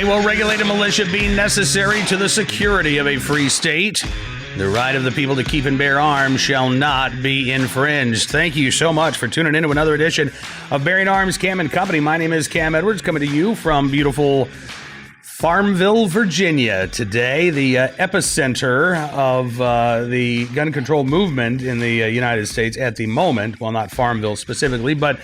A well-regulated militia being necessary to the security of a free state. The right of the people to keep and bear arms shall not be infringed. Thank you so much for tuning in to another edition of Bearing Arms Cam and Company. My name is Cam Edwards, coming to you from beautiful Farmville, Virginia. Today, the epicenter of the gun control movement in the United States at the moment. Well, not Farmville specifically, but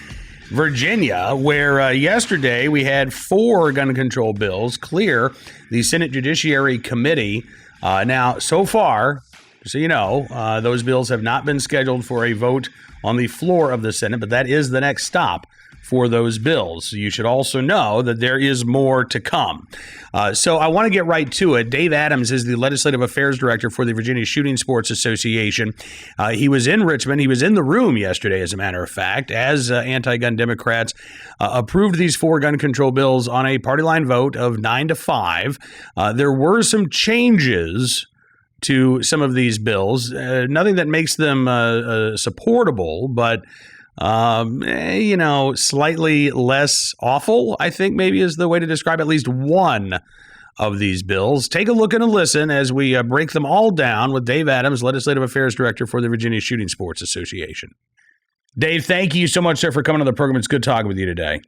Virginia, where yesterday we had 4 gun control bills clear the Senate Judiciary Committee. Now, so far, so you know, those bills have not been scheduled for a vote on the floor of the Senate, but that is the next stop for those bills. You should also know that there is more to come. So I want to get right to it. Dave Adams is the Legislative Affairs Director for the Virginia Shooting Sports Association. He was in Richmond. He was in the room yesterday, as a matter of fact, as anti-gun Democrats approved these 4 gun control bills on a party line vote of 9-5. There were some changes to some of these bills. Nothing that makes them supportable, but slightly less awful, I think maybe is the way to describe at least one of these bills. Take a look and a listen as we break them all down with Dave Adams, Legislative Affairs Director for the Virginia Shooting Sports Association. Dave, thank you so much, sir, for coming on the program. It's good talking with you today.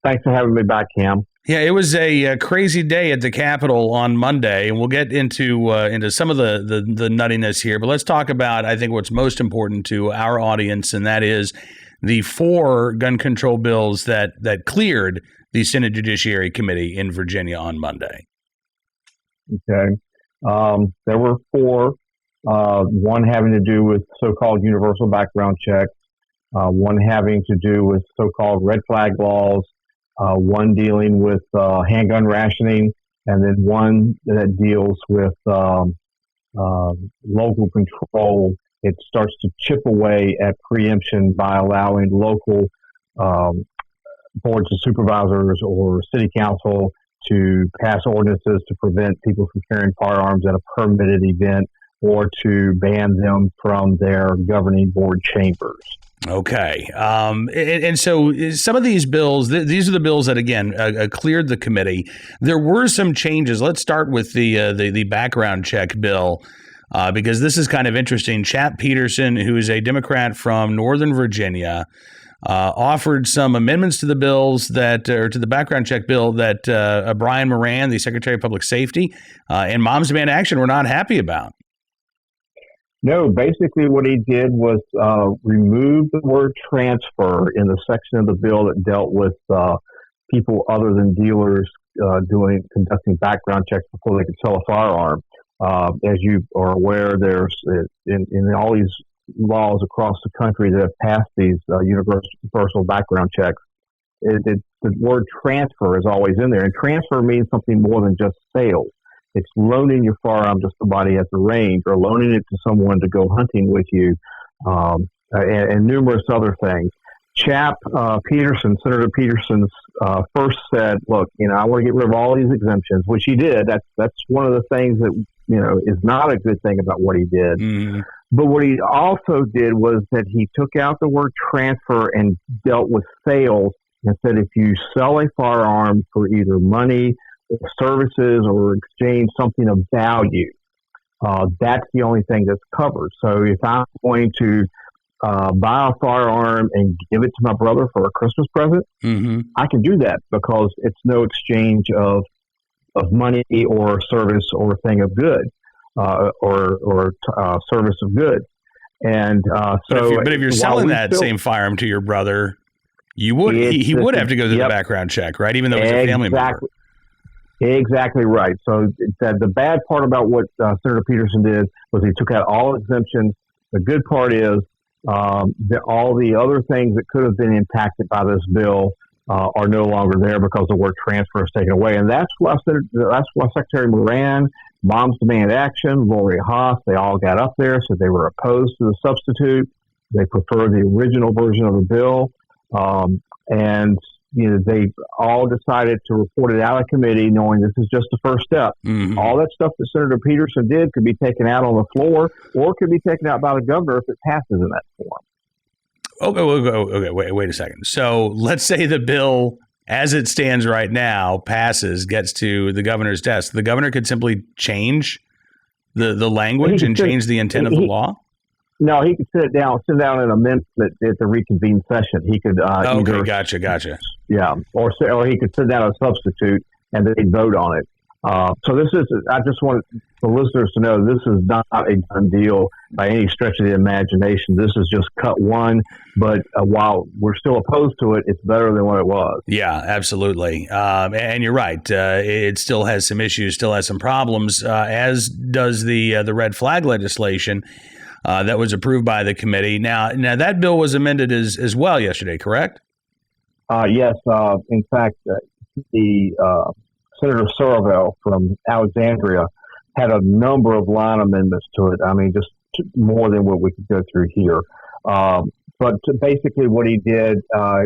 Thanks for having me back, Cam. Yeah, it was a crazy day at the Capitol on Monday, and we'll get into some of the nuttiness here. But let's talk about, I think, what's most important to our audience, and that is the 4 gun control bills that cleared the Senate Judiciary Committee in Virginia on Monday. Okay. There were 4, one having to do with so-called universal background checks, one having to do with so-called red flag laws, one dealing with handgun rationing, and then one that deals with local control. It starts to chip away at preemption by allowing local boards of supervisors or city council to pass ordinances to prevent people from carrying firearms at a permitted event or to ban them from their governing board chambers. Okay. And so some of these bills, these are the bills that, again, cleared the committee. There were some changes. Let's start with the background check bill, because this is kind of interesting. Chap Peterson, who is a Democrat from Northern Virginia, offered some amendments to the bills to the background check bill that Brian Moran, the Secretary of Public Safety, and Moms Demand Action were not happy about. No, basically what he did was remove the word transfer in the section of the bill that dealt with people other than dealers conducting background checks before they could sell a firearm. As you are aware, there's in all these laws across the country that have passed these universal background checks, the word transfer is always in there, and transfer means something more than just sales. It's loaning your firearm to somebody at the range or loaning it to someone to go hunting with you, and numerous other things. Senator Peterson first said, look, I want to get rid of all these exemptions, which he did. That's one of the things that, is not a good thing about what he did. Mm-hmm. But what he also did was that he took out the word transfer and dealt with sales and said if you sell a firearm for either money, services, or exchange something of value, that's the only thing that's covered. So if I'm going to buy a firearm and give it to my brother for a Christmas present, mm-hmm. I can do that because it's no exchange of money or service or thing of good, or service of good. And but if you're selling that same firearm to your brother, you would he would have to go through the background check, right? Even though he's a family member. Exactly right. So the bad part about what Senator Peterson did was he took out all exemptions. The good part is that all the other things that could have been impacted by this bill are no longer there because the word transfer is taken away. And that's why Secretary Moran, Moms Demand Action, Lori Haas, they all got up there, so they were opposed to the substitute. They prefer the original version of the bill. And they all decided to report it out of committee, knowing this is just the first step. Mm-hmm. All that stuff that Senator Peterson did could be taken out on the floor, or could be taken out by the governor if it passes in that form. Okay, wait a second. So let's say the bill as it stands right now, passes, gets to the governor's desk, the governor could simply change the language and change the intent of the law? No, he could send down an amendment at the reconvened session. He could okay, gotcha. Yeah, or he could send down a substitute and they'd vote on it. So this is, I just want the listeners to know, this is not a done deal by any stretch of the imagination. This is just cut one, but while we're still opposed to it, it's better than what it was. Yeah, absolutely. And you're right. It still has some issues, still has some problems, as does the red flag legislation that was approved by the committee. Now that bill was amended as well yesterday, correct? Yes. In fact, the Senator Sorovell from Alexandria had a number of line amendments to it. I mean, just more than what we could go through here. But basically what he did,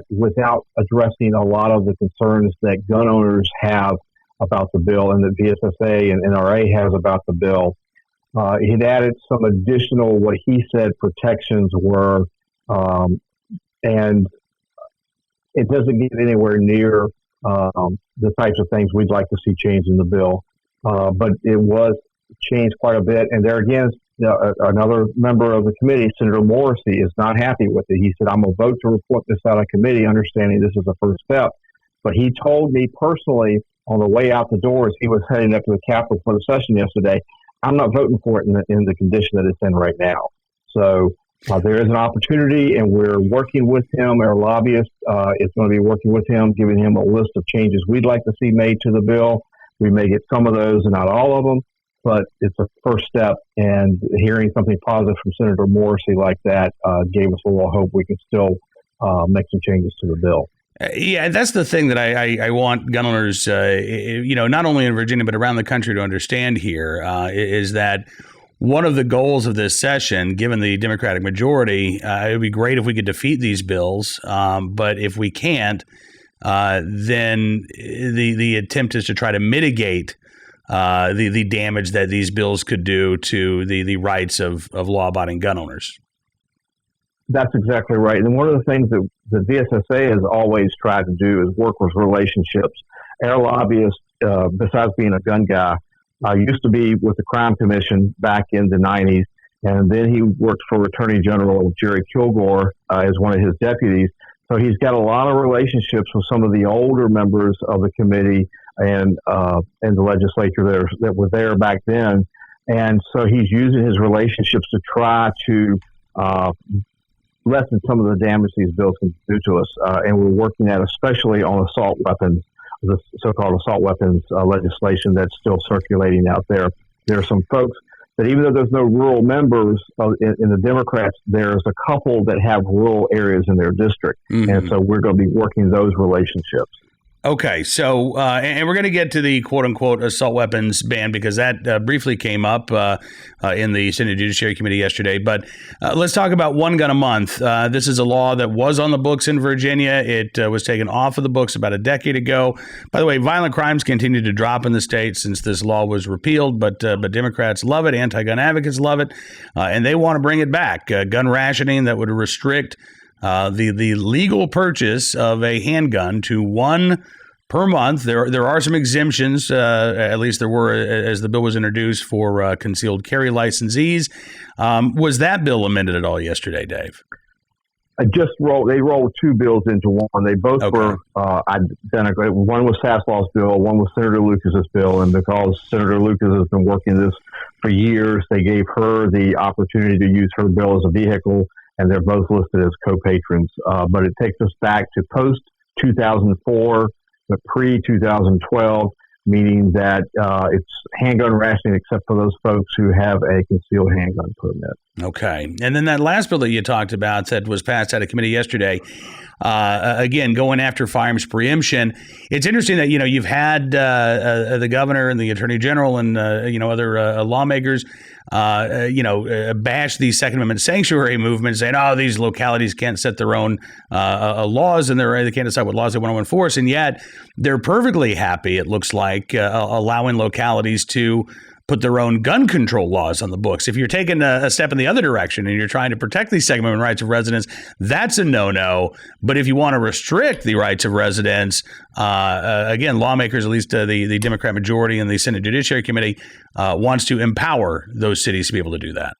without addressing a lot of the concerns that gun owners have about the bill and that VSSA and NRA has about the bill, he'd added some additional, what he said, protections were, and it doesn't get anywhere near the types of things we'd like to see changed in the bill. But it was changed quite a bit. And there again, another member of the committee, Senator Morrissey, is not happy with it. He said, I'm going to vote to report this out of committee, understanding this is a first step. But he told me personally on the way out the door as he was heading up to the Capitol for the session yesterday, I'm not voting for it in the condition that it's in right now. So there is an opportunity, and we're working with him. Our lobbyist is going to be working with him, giving him a list of changes we'd like to see made to the bill. We may get some of those and not all of them, but it's a first step. And hearing something positive from Senator Morrissey like that gave us a little hope we can still make some changes to the bill. Yeah, that's the thing that I want gun owners, not only in Virginia but around the country to understand here, is that one of the goals of this session, given the Democratic majority, it would be great if we could defeat these bills. But if we can't, then the attempt is to try to mitigate the damage that these bills could do to the rights of law-abiding gun owners. That's exactly right. And one of the things that the VSSA has always tried to do is work with relationships. Our lobbyist, besides being a gun guy, used to be with the Crime Commission back in the 90s, and then he worked for Attorney General Jerry Kilgore as one of his deputies. So he's got a lot of relationships with some of the older members of the committee and the legislature that were there back then. And so he's using his relationships to try to lessen some of the damage these bills can do to us. And we're working at, especially on assault weapons, the so-called assault weapons legislation that's still circulating out there. There are some folks that, even though there's no rural members in the Democrats, there's a couple that have rural areas in their district. Mm-hmm. And so we're going to be working those relationships. Okay, so and we're going to get to the quote-unquote assault weapons ban because that briefly came up in the Senate Judiciary Committee yesterday. But let's talk about one gun a month. This is a law that was on the books in Virginia. It was taken off of the books about a decade ago. By the way, violent crimes continue to drop in the state since this law was repealed, but Democrats love it, anti-gun advocates love it, and they want to bring it back. Gun rationing that would restrict the legal purchase of a handgun to one per month. There are some exemptions, at least there were as the bill was introduced for concealed carry licensees. Was that bill amended at all yesterday, Dave? They rolled two bills into one. They both were identical. One was Saslaw's bill, one was Senator Lucas's bill, and because Senator Lucas has been working this for years, they gave her the opportunity to use her bill as a vehicle, and they're both listed as co-patrons. But it takes us back to post-2004, but pre-2012, meaning that it's handgun rationing except for those folks who have a concealed handgun permit. Okay. And then that last bill that you talked about that was passed out of committee yesterday, again, going after firearms preemption. It's interesting that, you've had the governor and the attorney general and, other lawmakers, bash the Second Amendment sanctuary movement, saying, these localities can't set their own laws and they can't decide what laws they want to enforce. And yet they're perfectly happy, it looks like, allowing localities to put their own gun control laws on the books. If you're taking a step in the other direction and you're trying to protect these Second Amendment rights of residents, that's a no-no. But if you want to restrict the rights of residents, again, lawmakers, at least the Democrat majority in the Senate Judiciary Committee, wants to empower those cities to be able to do that.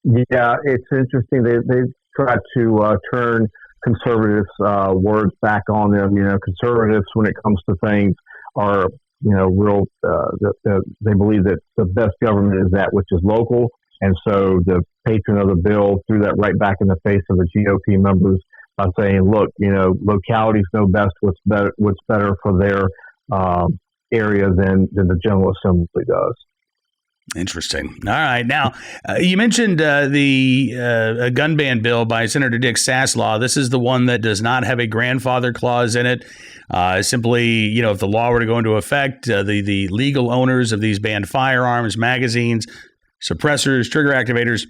Yeah, it's interesting. They tried to turn conservatives' words back on them. Conservatives, when it comes to things, are real. They believe that the best government is that which is local, and so the patron of the bill threw that right back in the face of the GOP members by saying, "Look, localities know best what's better for their area than the General Assembly does." Interesting. All right. Now, you mentioned the gun ban bill by Senator Dick Saslaw. This is the one that does not have a grandfather clause in it. Simply, if the law were to go into effect, the legal owners of these banned firearms, magazines, suppressors, trigger activators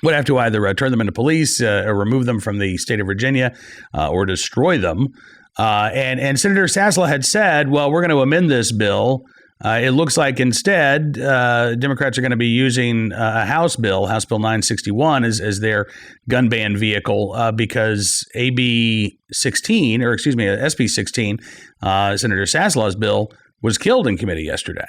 would have to either turn them into police or remove them from the state of Virginia or destroy them. And Senator Saslaw had said, well, we're going to amend this bill. It looks like instead Democrats are going to be using a House Bill 961, as their gun ban vehicle because SB 16, Senator Saslaw's bill, was killed in committee yesterday.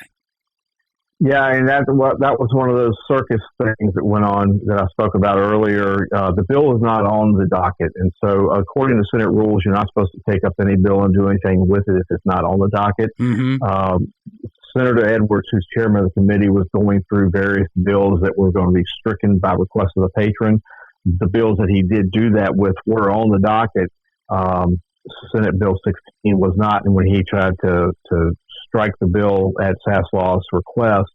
Yeah, and that was one of those circus things that went on that I spoke about earlier. The bill is not on the docket, and so according to Senate rules, you're not supposed to take up any bill and do anything with it if it's not on the docket. Mm-hmm. Senator Edwards, who's chairman of the committee, was going through various bills that were going to be stricken by request of the patron. The bills that he did do that with were on the docket. Senate Bill 16 was not, and when he tried to strike the bill at Saslaw's request,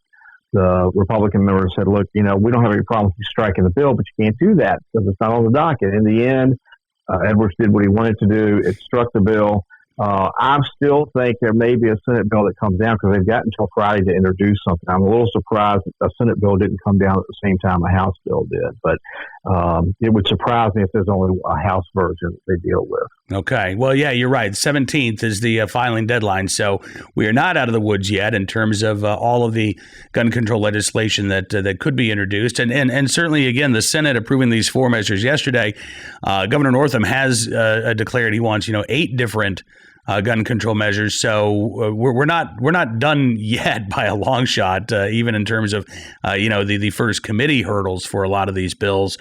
the Republican members said, look, we don't have any problem with you striking the bill, but you can't do that because it's not on the docket. In the end, Edwards did what he wanted to do. It struck the bill. I still think there may be a Senate bill that comes down because they've got until Friday to introduce something. I'm a little surprised that a Senate bill didn't come down at the same time a House bill did, but it would surprise me if there's only a House version that they deal with. Okay. Well, yeah, you're right. 17th is the filing deadline, so we are not out of the woods yet in terms of all of the gun control legislation that could be introduced, and certainly, again, the Senate approving these 4 measures yesterday. Governor Northam has declared he wants 8 different gun control measures. So we're not done yet by a long shot, even in terms of the first committee hurdles for a lot of these bills.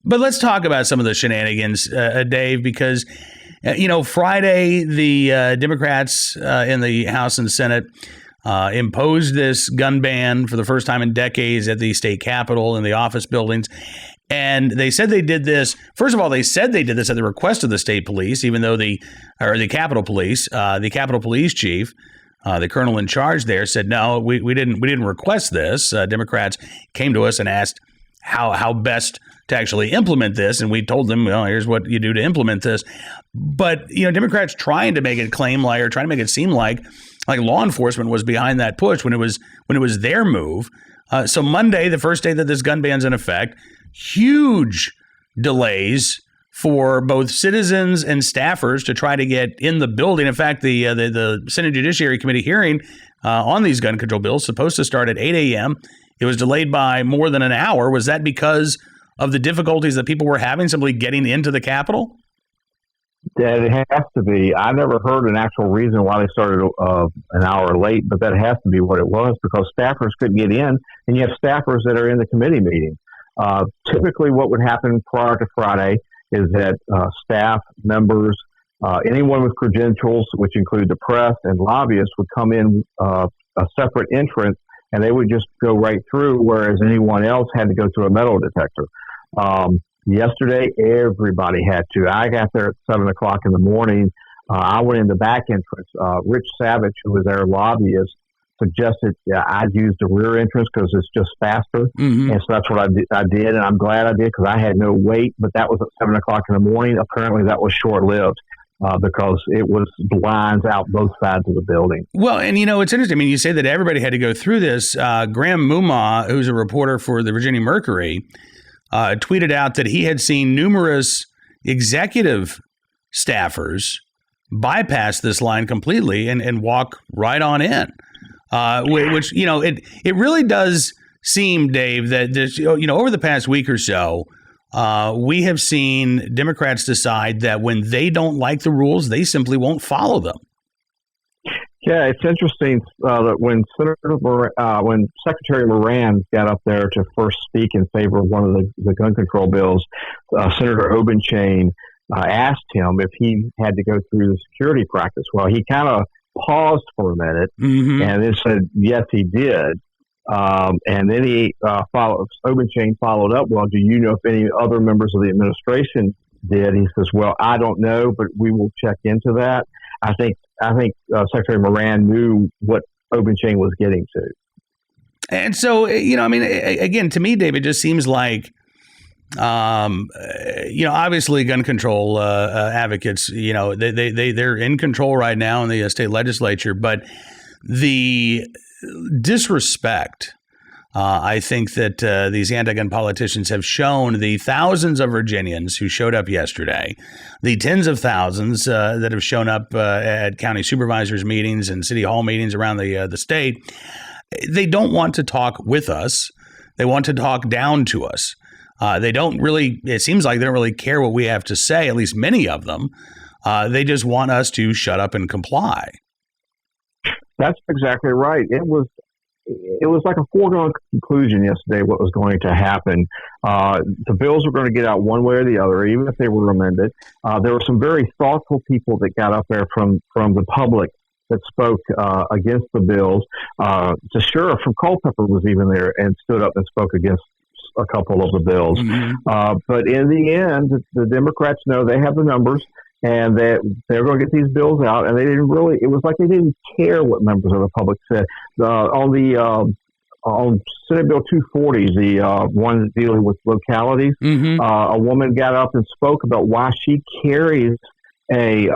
But let's talk about some of the shenanigans, Dave, because Friday the Democrats in the House and Senate imposed this gun ban for the first time in decades at the state capitol and the office buildings. And they said they did this. First of all, they said they did this at the request of the state police, even though the Capitol Police, the Capitol Police chief, the colonel in charge there, said no, we didn't request this. Democrats came to us and asked how best to actually implement this, and we told them, well, here's what you do to implement this. But Democrats trying to make it trying to make it seem like law enforcement was behind that push when it was their move. So Monday, the first day that this gun ban's in effect, huge delays for both citizens and staffers to try to get in the building. In fact, the Senate Judiciary Committee hearing on these gun control bills supposed to start at 8 a.m. It was delayed by more than an hour. Was that because of the difficulties that people were having simply getting into the Capitol? Yeah, it has to be. I never heard an actual reason why they started an hour late, but that has to be what it was, because staffers couldn't get in, and you have staffers that are in the committee meeting. Typically what would happen prior to Friday is that staff members, anyone with credentials, which include the press and lobbyists, would come in a separate entrance, and they would just go right through, whereas anyone else had to go through a metal detector. Yesterday, everybody had to. I got there at 7 o'clock in the morning. I went in the back entrance. Rich Savage, who was our lobbyist, suggested I'd use the rear entrance because it's just faster. Mm-hmm. And so that's what I did, and I'm glad I did because I had no wait, but that was at 7 o'clock in the morning. Apparently that was short-lived because it was blinds out both sides of the building. Well, and it's interesting. I mean, you say that everybody had to go through this. Graham Mumma, who's a reporter for the Virginia Mercury, tweeted out that he had seen numerous executive staffers bypass this line completely and walk right on in. which it really does seem, Dave, that this, over the past week or so, we have seen Democrats decide that when they don't like the rules, they simply won't follow them. Yeah, it's interesting that when when Secretary Moran got up there to first speak in favor of one of the gun control bills, Senator Obenshain asked him if he had to go through the security practice. Well, he kind of paused for a minute and then said, yes, he did. And then Obenshain followed up, well, do you know if any other members of the administration did? He says, well, I don't know, but we will check into that. I think Secretary Moran knew what Obenshain was getting to. And so, again, to me, Dave, it just seems like, obviously gun control advocates, they're in control right now in the state legislature, but the disrespect, I think that these anti-gun politicians have shown the thousands of Virginians who showed up yesterday, the tens of thousands that have shown up at county supervisors meetings and city hall meetings around the state. They don't want to talk with us. They want to talk down to us. It seems like they don't really care what we have to say, at least many of them. They just want us to shut up and comply. That's exactly right. It was like a foregone conclusion yesterday what was going to happen. The bills were going to get out one way or the other, even if they were amended. There were some very thoughtful people that got up there from the public that spoke against the bills. The sheriff from Culpeper was even there and stood up and spoke against a couple of the bills. But in the end, the Democrats know they have the numbers, and they're going to get these bills out, and it was like they didn't care what members of the public said. On Senate Bill 240, the one dealing with localities, a woman got up and spoke about why she carries a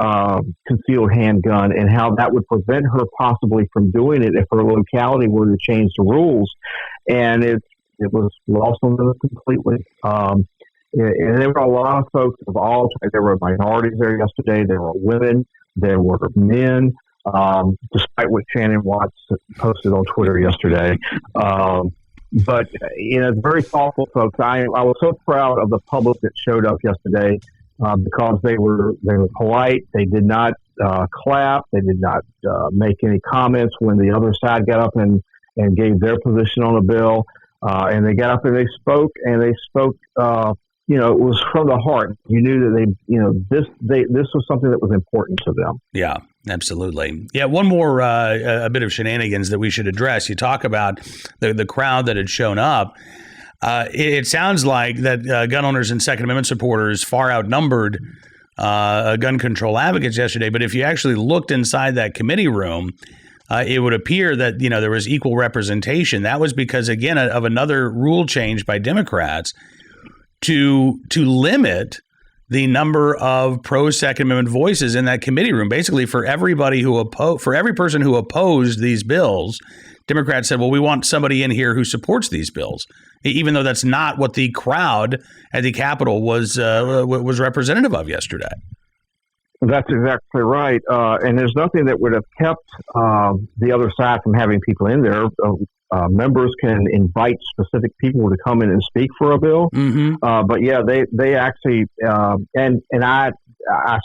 concealed handgun and how that would prevent her possibly from doing it if her locality were to change the rules. And it was lost on them completely. And there were a lot of folks of all types. There were minorities there yesterday. There were women. There were men, despite what Shannon Watts posted on Twitter yesterday. But very thoughtful folks. I was so proud of the public that showed up yesterday because they were polite. They did not clap. They did not make any comments when the other side got up and gave their position on the bill. And they got up and they spoke. It was from the heart. You knew that this was something that was important to them. Yeah, absolutely. Yeah, one more a bit of shenanigans that we should address. You talk about the crowd that had shown up. It sounds like that gun owners and Second Amendment supporters far outnumbered gun control advocates yesterday. But if you actually looked inside that committee room, it would appear that there was equal representation. That was because, again, of another rule change by Democrats to limit the number of pro-Second Amendment voices in that committee room. Basically, for every person who opposed these bills, Democrats said, well, we want somebody in here who supports these bills, even though that's not what the crowd at the Capitol was representative of yesterday. That's exactly right. And there's nothing that would have kept the other side from having people in there. Members can invite specific people to come in and speak for a bill. But yeah, they actually, and I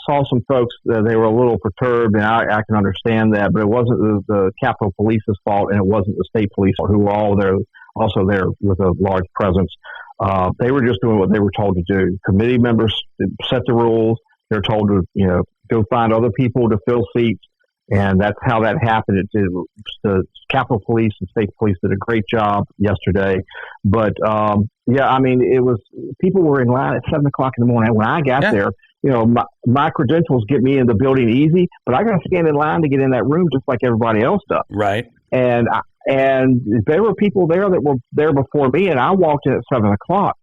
saw some folks, they were a little perturbed, and I can understand that, but it wasn't the Capitol Police's fault, and it wasn't the state police who were also there with a large presence. They were just doing what they were told to do. Committee members set the rules. They're told to, go find other people to fill seats. And that's how that happened. The Capitol Police and state police did a great job yesterday. But, people were in line at 7 o'clock in the morning. When I got there, my credentials get me in the building easy, but I got to stand in line to get in that room just like everybody else does. Right. And there were people there that were there before me, and I walked in at 7 o'clock.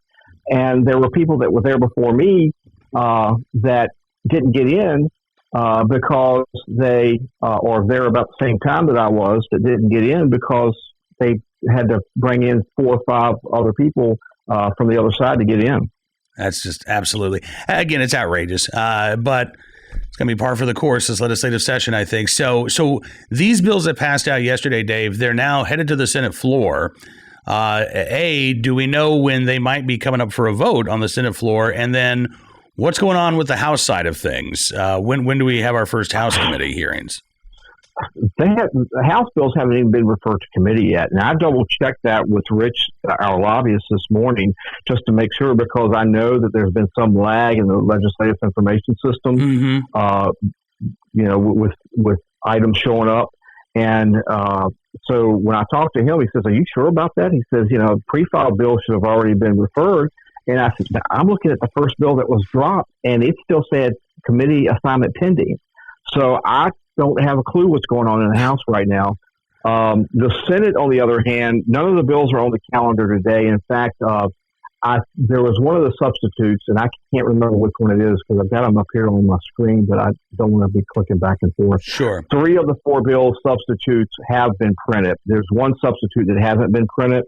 And there were people that were there before me that didn't get in because they or they're about the same time that I was that didn't get in because they had to bring in 4 or 5 other people from the other side to get in. That's just absolutely, again, it's outrageous. But It's going to be par for the course this legislative session, I think. So these bills that passed out yesterday, Dave, they're now headed to the Senate floor. Do we know when they might be coming up for a vote on the Senate floor? And then what's going on with the House side of things? When do we have our first House committee hearings? The House bills haven't even been referred to committee yet. And I double-checked that with Rich, our lobbyist, this morning, just to make sure, because I know that there's been some lag in the legislative information system, with items showing up. And so when I talked to him, he says, "Are you sure about that?" He says, pre-filed bill should have already been referred. And I said, "I'm looking at the first bill that was dropped, and it still said committee assignment pending." So I don't have a clue what's going on in the House right now. The Senate, on the other hand, none of the bills are on the calendar today. In fact, there was one of the substitutes, and I can't remember which one it is because I've got them up here on my screen, but I don't want to be clicking back and forth. Sure. 3 of the 4 bill substitutes have been printed. There's one substitute that hasn't been printed,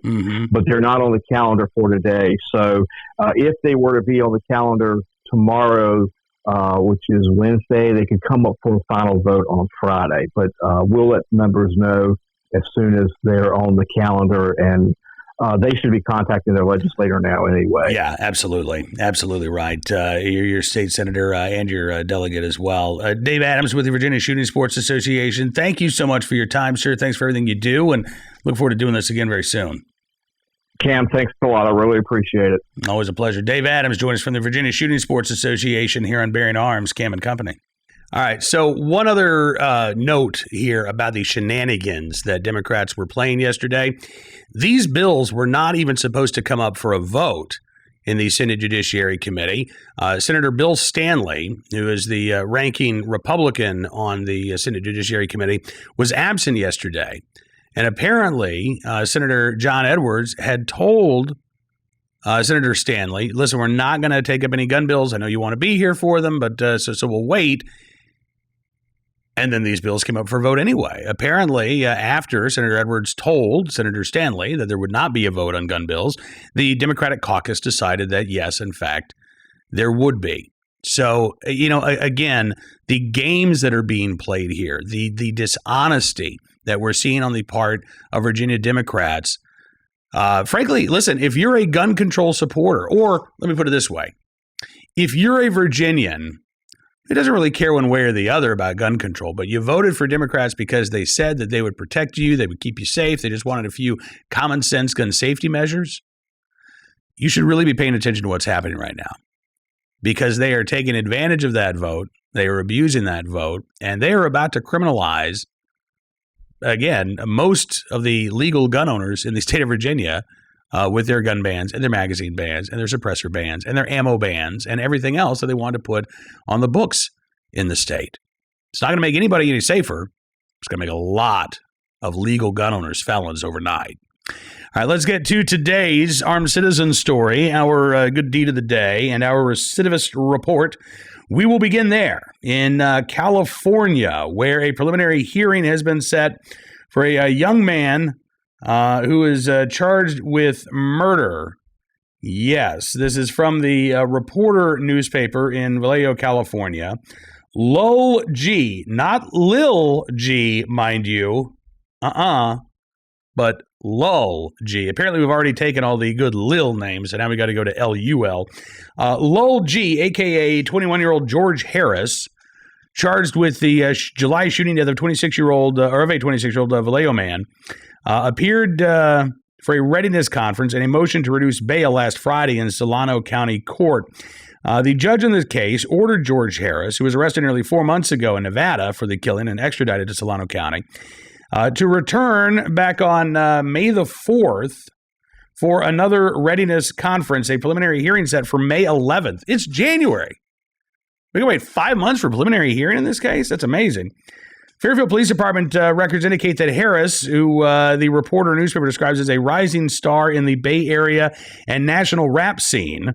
but they're not on the calendar for today. So if they were to be on the calendar tomorrow, which is Wednesday, they could come up for a final vote on Friday. But we'll let members know as soon as they're on the calendar, and they should be contacting their legislator now anyway. Yeah, absolutely. Absolutely right. Your state senator and your delegate as well. Dave Adams with the Virginia Shooting Sports Association. Thank you so much for your time, sir. Thanks for everything you do, and look forward to doing this again very soon. Cam, thanks a lot. I really appreciate it. Always a pleasure. Dave Adams joins us from the Virginia Shooting Sports Association here on Bearing Arms, Cam and Company. All right, so one other note here about the shenanigans that Democrats were playing yesterday. These bills were not even supposed to come up for a vote in the Senate Judiciary Committee. Senator Bill Stanley, who is the ranking Republican on the Senate Judiciary Committee, was absent yesterday. And apparently, Senator John Edwards had told Senator Stanley, "Listen, we're not going to take up any gun bills. I know you want to be here for them, but so we'll wait." And then these bills came up for a vote anyway. Apparently, after Senator Edwards told Senator Stanley that there would not be a vote on gun bills, the Democratic caucus decided that, yes, in fact, there would be. So, again, the games that are being played here, the dishonesty that we're seeing on the part of Virginia Democrats, frankly, listen, if you're a gun control supporter, or let me put it this way, if you're a Virginian, it doesn't really care one way or the other about gun control, but you voted for Democrats because they said that they would protect you, they would keep you safe, they just wanted a few common sense gun safety measures, you should really be paying attention to what's happening right now. Because they are taking advantage of that vote, they are abusing that vote, and they are about to criminalize, again, most of the legal gun owners in the state of Virginia with their gun bans and their magazine bans and their suppressor bans and their ammo bans and everything else that they want to put on the books in the state. It's not going to make anybody any safer. It's going to make a lot of legal gun owners felons overnight. All right, let's get to today's Armed Citizen story, our good deed of the day, and our recidivist report. We will begin there in California, where a preliminary hearing has been set for a young man who is charged with murder. Yes, this is from the Reporter newspaper in Vallejo, California. Lul G, not Lil G, mind you. But Lul G. Apparently, we've already taken all the good Lil names, and now we got to go to Lul. Lul G, a.k.a. 21-year-old George Harris, charged with the July shooting death of a 26-year-old Vallejo man, appeared for a readiness conference and a motion to reduce bail last Friday in Solano County Court. The judge in this case ordered George Harris, who was arrested nearly 4 months ago in Nevada for the killing and extradited to Solano County, to return back on May the 4th for another readiness conference, a preliminary hearing set for May 11th. It's January. We can wait 5 months for a preliminary hearing in this case? That's amazing. Fairfield Police Department records indicate that Harris, who the Reporter newspaper describes as a rising star in the Bay Area and national rap scene,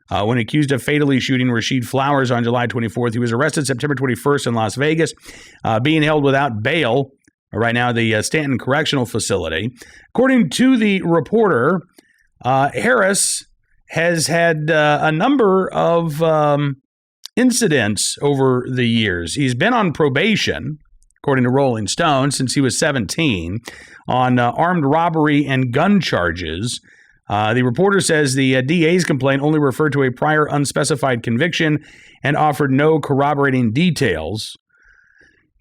when accused of fatally shooting Rashid Flowers on July 24th, he was arrested September 21st in Las Vegas, being held without bail right now at the Stanton Correctional Facility. According to the Reporter, Harris has had a number of incidents over the years. He's been on probation, according to Rolling Stone, since he was 17 on armed robbery and gun charges. The reporter says the DA's complaint only referred to a prior unspecified conviction and offered no corroborating details.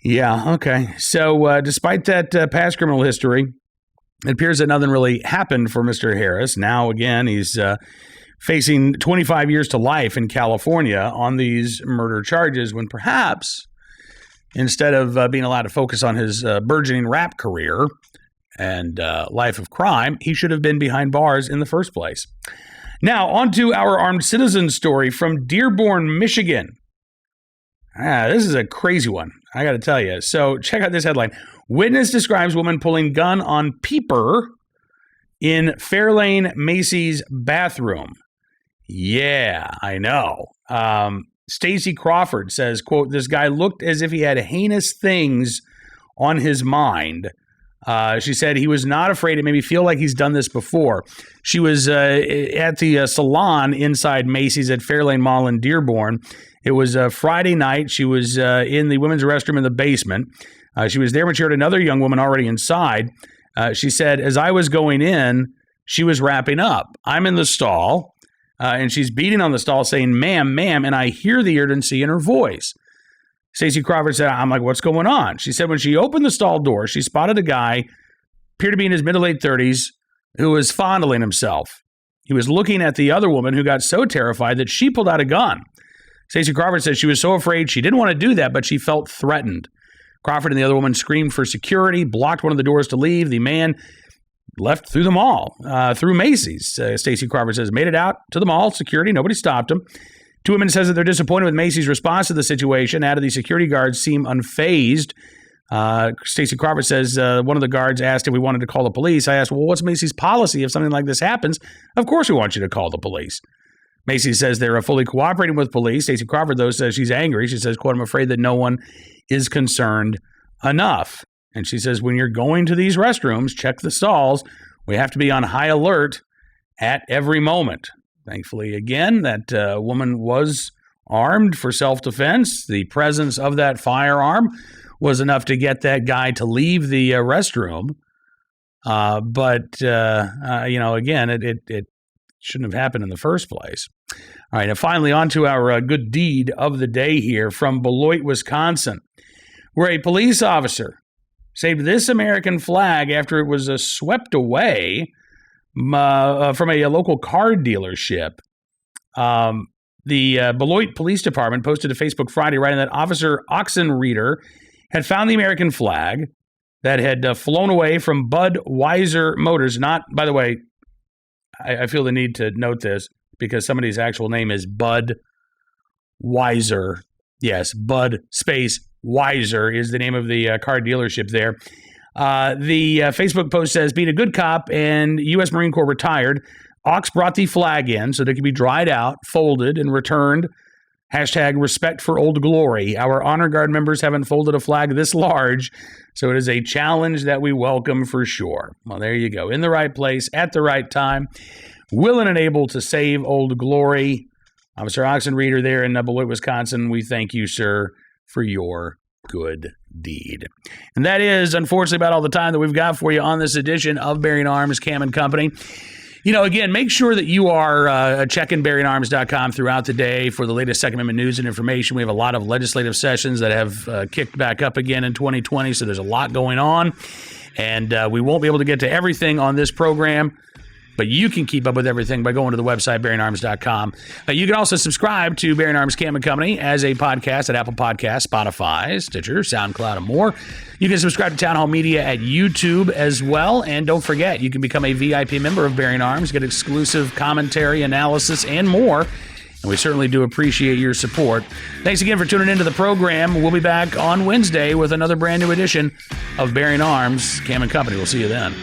Yeah, okay. So despite that past criminal history, it appears that nothing really happened for Mr. Harris. Now, again, he's facing 25 years to life in California on these murder charges when perhaps instead of being allowed to focus on his burgeoning rap career and life of crime, he should have been behind bars in the first place. Now, on to our armed citizen story from Dearborn, Michigan. This is a crazy one, I got to tell you. So check out this headline. Witness describes woman pulling gun on peeper in Fairlane Macy's bathroom. Yeah, I know. Stacy Crawford says, quote, this guy looked as if he had heinous things on his mind. She said he was not afraid. It made me feel like he's done this before. She was at the salon inside Macy's at Fairlane Mall in Dearborn. It was Friday night. She was in the women's restroom in the basement. She was there when she heard another young woman already inside. She said, as I was going in, she was wrapping up. I'm in the stall, and she's beating on the stall saying, ma'am, ma'am, and I hear the urgency in her voice. Stacey Crawford said, I'm like, what's going on? She said when she opened the stall door, she spotted a guy, appeared to be in his mid to late 30s, who was fondling himself. He was looking at the other woman who got so terrified that she pulled out a gun. Stacey Crawford said she was so afraid she didn't want to do that, but she felt threatened. Crawford and the other woman screamed for security, blocked one of the doors to leave. The man left through the mall, through Macy's. Stacey Crawford says, made it out to the mall, security, nobody stopped him. Two women says that they're disappointed with Macy's response to the situation. Added the security guards seem unfazed. Stacey Crawford says one of the guards asked if we wanted to call the police. I asked, well, what's Macy's policy if something like this happens? Of course we want you to call the police. Macy's says they're fully cooperating with police. Stacey Crawford, though, says she's angry. She says, quote, I'm afraid that no one is concerned enough. And she says, when you're going to these restrooms, check the stalls. We have to be on high alert at every moment. Thankfully, again, that woman was armed for self-defense. The presence of that firearm was enough to get that guy to leave the restroom. But again, it shouldn't have happened in the first place. All right, and finally, on to our good deed of the day here from Beloit, Wisconsin, where a police officer saved this American flag after it was swept away from a local car dealership. The Beloit Police Department posted to Facebook Friday writing that Officer Oxenreiter had found the American flag that had flown away from Budweiser Motors. Not, by the way, I feel the need to note this because somebody's actual name is Bud Weiser. Yes, Bud space Weiser is the name of the car dealership there. The Facebook post says, being a good cop and U.S. Marine Corps retired, Ox brought the flag in so that it could be dried out, folded, and returned. Hashtag respect for Old Glory. Our Honor Guard members haven't folded a flag this large, so it is a challenge that we welcome for sure. Well, there you go. In the right place, at the right time, willing and able to save Old Glory. Officer Oxenreiter there in Beloit, Wisconsin, we thank you, sir, for your good deed. And that is, unfortunately, about all the time that we've got for you on this edition of Bearing Arms Cam and Company. You know, again, make sure that you are checking BearingArms.com throughout the day for the latest Second Amendment news and information. We have a lot of legislative sessions that have kicked back up again in 2020, so there's a lot going on. And we won't be able to get to everything on this program, but you can keep up with everything by going to the website, BearingArms.com. You can also subscribe to Bearing Arms Cam and Company as a podcast at Apple Podcasts, Spotify, Stitcher, SoundCloud, and more. You can subscribe to Town Hall Media at YouTube as well. And don't forget, you can become a VIP member of Bearing Arms, get exclusive commentary, analysis, and more. And we certainly do appreciate your support. Thanks again for tuning into the program. We'll be back on Wednesday with another brand new edition of Bearing Arms Cam and Company. We'll see you then.